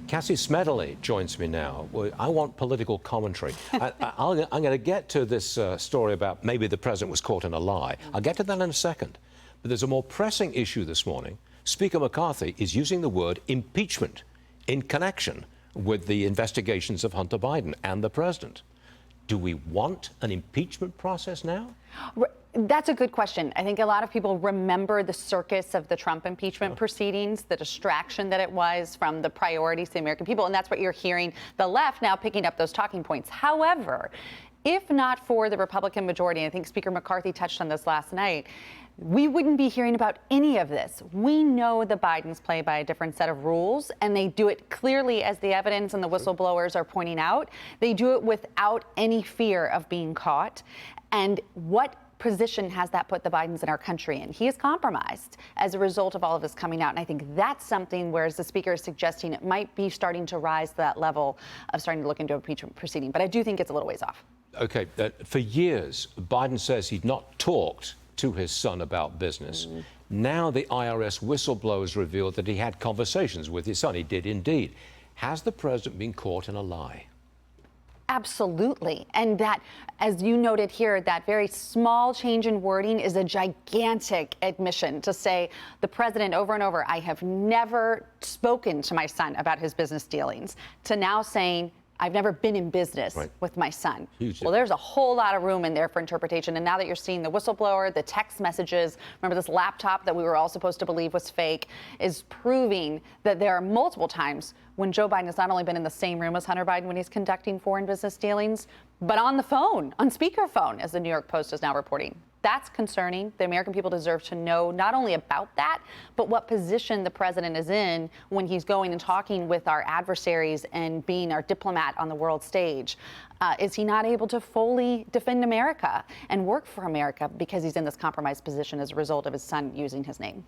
Cassie Smedile joins me now. Well, I want political commentary. I'm going to get to this story about maybe the president was caught in a lie. I'll get to that in a second. But there's a more pressing issue this morning. Speaker McCarthy is using the word impeachment in connection with the investigations of Hunter Biden and the president. Do we want an impeachment process now? That's a good question. I think a lot of people remember the circus of the Trump impeachment proceedings, the distraction that it was from the priorities of the American people, and that's what you're hearing the left now picking up those talking points. However, if not for the Republican majority, and I think Speaker McCarthy touched on this last night, we wouldn't be hearing about any of this. We know the Bidens play by a different set of rules, and they do it clearly, as the evidence and the whistleblowers are pointing out. They do it without any fear of being caught. And what position has that put the Bidens in our country in? He is compromised as a result of all of this coming out. And I think that's something where, as the speaker is suggesting, it might be starting to rise to that level of starting to look into a impeachment proceeding. But I do think it's a little ways off. Okay, for years, Biden says he'd not talked to his son about business. Now the IRS whistleblowers revealed that he had conversations with his son. He did indeed. Has the president been caught in a lie? Absolutely. And that, as you noted here, that very small change in wording is a gigantic admission to say the president over and over, I have never spoken to my son about his business dealings, to now saying, I've never been in business with my son. Well, there's a whole lot of room in there for interpretation. And now that you're seeing the whistleblower, the text messages, remember this laptop that we were all supposed to believe was fake, is proving that there are multiple times when Joe Biden has not only been in the same room as Hunter Biden when he's conducting foreign business dealings, but on the phone, on speakerphone, as the New York Post is now reporting. That's concerning. The American people deserve to know not only about that, but what position the president is in when he's going and talking with our adversaries and being our diplomat on the world stage. Is he not able to fully defend America and work for America because he's in this compromised position as a result of his son using his name?